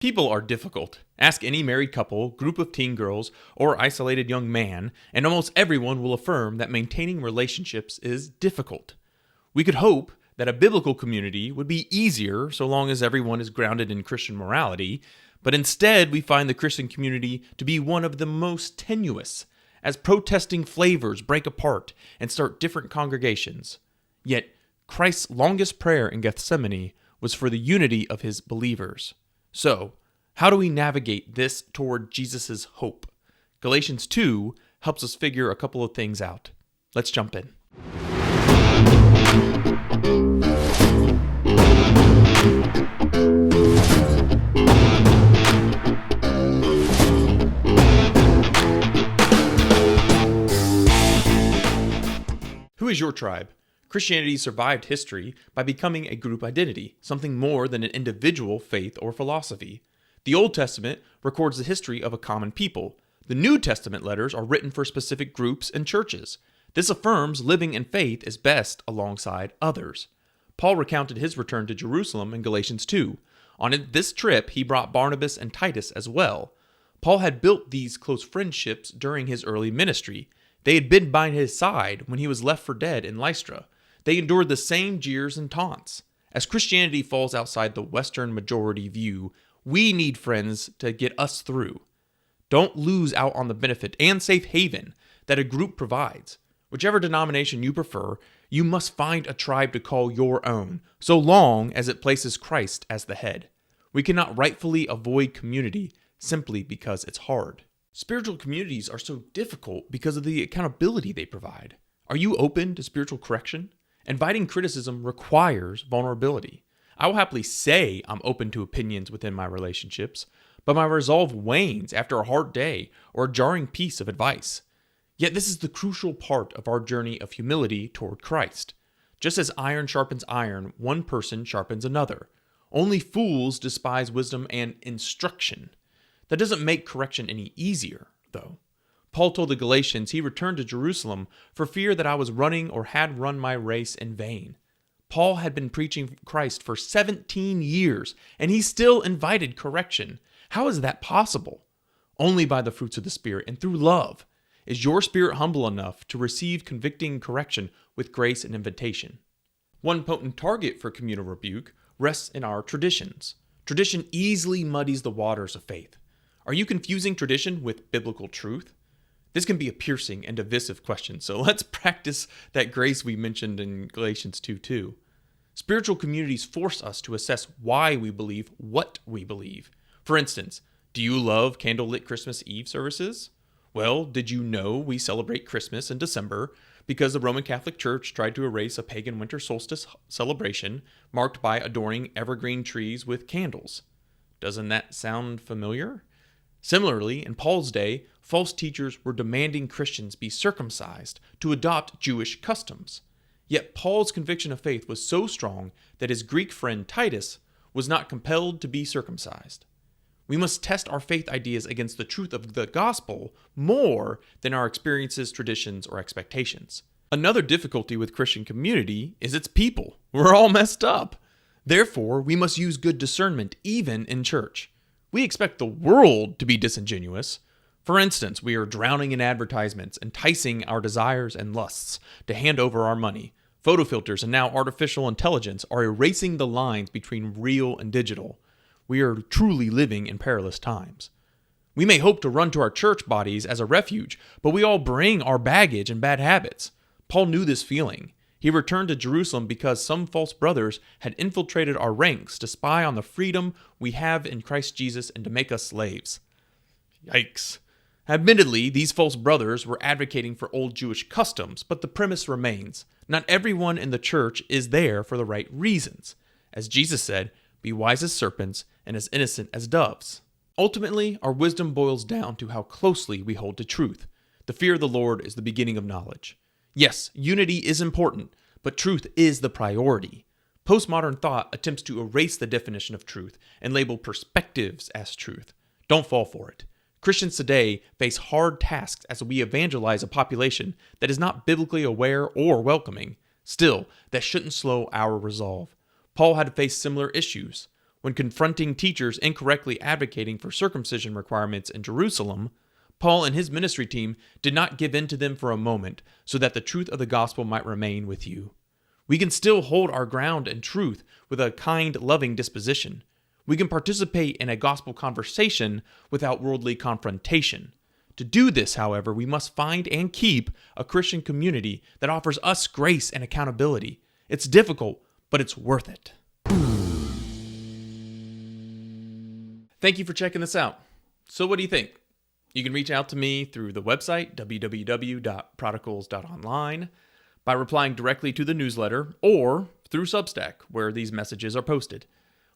People are difficult. Ask any married couple, group of teen girls, or isolated young man, and almost everyone will affirm that maintaining relationships is difficult. We could hope that a biblical community would be easier so long as everyone is grounded in Christian morality, but instead we find the Christian community to be one of the most tenuous, as protesting flavors break apart and start different congregations. Yet, Christ's longest prayer in Gethsemane was for the unity of his believers. So, how do we navigate this toward Jesus' hope? Galatians 2 helps us figure a couple of things out. Let's jump in. Who is your tribe? Christianity survived history by becoming a group identity, something more than an individual faith or philosophy. The Old Testament records the history of a common people. The New Testament letters are written for specific groups and churches. This affirms living in faith is best alongside others. Paul recounted his return to Jerusalem in Galatians 2. On this trip, he brought Barnabas and Titus as well. Paul had built these close friendships during his early ministry. They had been by his side when he was left for dead in Lystra. They endured the same jeers and taunts. As Christianity falls outside the Western majority view, we need friends to get us through. Don't lose out on the benefit and safe haven that a group provides. Whichever denomination you prefer, you must find a tribe to call your own, so long as it places Christ as the head. We cannot rightfully avoid community simply because it's hard. Spiritual communities are so difficult because of the accountability they provide. Are you open to spiritual correction? Inviting criticism requires vulnerability. I will happily say I'm open to opinions within my relationships, but my resolve wanes after a hard day or a jarring piece of advice. Yet this is the crucial part of our journey of humility toward Christ. Just as iron sharpens iron, one person sharpens another. Only fools despise wisdom and instruction. That doesn't make correction any easier, though. Paul told the Galatians he returned to Jerusalem for fear that I was running or had run my race in vain. Paul had been preaching Christ for 17 years, and he still invited correction. How is that possible? Only by the fruits of the Spirit and through love. Is your spirit humble enough to receive convicting correction with grace and invitation? One potent target for communal rebuke rests in our traditions. Tradition easily muddies the waters of faith. Are you confusing tradition with biblical truth? This can be a piercing and divisive question, so let's practice that grace we mentioned in Galatians 2:2. Spiritual communities force us to assess why we believe what we believe. For instance, do you love candlelit Christmas Eve services? Well, did you know we celebrate Christmas in December because the Roman Catholic Church tried to erase a pagan winter solstice celebration marked by adorning evergreen trees with candles? Doesn't that sound familiar? Similarly, in Paul's day, false teachers were demanding Christians be circumcised to adopt Jewish customs. Yet Paul's conviction of faith was so strong that his Greek friend Titus was not compelled to be circumcised. We must test our faith ideas against the truth of the gospel more than our experiences, traditions, or expectations. Another difficulty with Christian community is its people. We're all messed up. Therefore, we must use good discernment even in church. We expect the world to be disingenuous. For instance, we are drowning in advertisements, enticing our desires and lusts to hand over our money. Photo filters and now artificial intelligence are erasing the lines between real and digital. We are truly living in perilous times. We may hope to run to our church bodies as a refuge, but we all bring our baggage and bad habits. Paul knew this feeling. He returned to Jerusalem because some false brothers had infiltrated our ranks to spy on the freedom we have in Christ Jesus and to make us slaves. Yikes. Admittedly, these false brothers were advocating for old Jewish customs, but the premise remains. Not everyone in the church is there for the right reasons. As Jesus said, be wise as serpents and as innocent as doves. Ultimately, our wisdom boils down to how closely we hold to truth. The fear of the Lord is the beginning of knowledge. Yes, unity is important, but truth is the priority. Postmodern thought attempts to erase the definition of truth and label perspectives as truth. Don't fall for it. Christians today face hard tasks as we evangelize a population that is not biblically aware or welcoming. Still, that shouldn't slow our resolve. Paul had to face similar issues. When confronting teachers incorrectly advocating for circumcision requirements in Jerusalem, Paul and his ministry team did not give in to them for a moment so that the truth of the gospel might remain with you. We can still hold our ground in truth with a kind, loving disposition. We can participate in a gospel conversation without worldly confrontation. To do this, however, we must find and keep a Christian community that offers us grace and accountability. It's difficult, but it's worth it. Thank you for checking this out. So what do you think? You can reach out to me through the website, www.prodigals.online, by replying directly to the newsletter, or through Substack, where these messages are posted.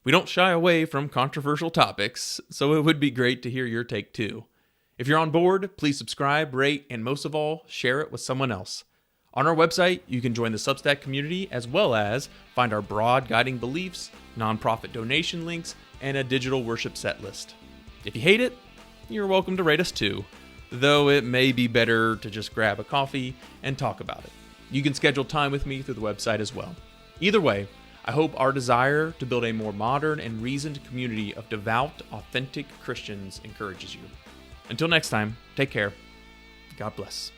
We don't shy away from controversial topics, so it would be great to hear your take too. If you're on board, please subscribe, rate, and most of all, share it with someone else. On our website, you can join the Substack community as well as find our broad guiding beliefs, nonprofit donation links, and a digital worship set list. If you hate it, you're welcome to rate us too, though it may be better to just grab a coffee and talk about it. You can schedule time with me through the website as well. Either way, I hope our desire to build a more modern and reasoned community of devout, authentic Christians encourages you. Until next time, take care. God bless.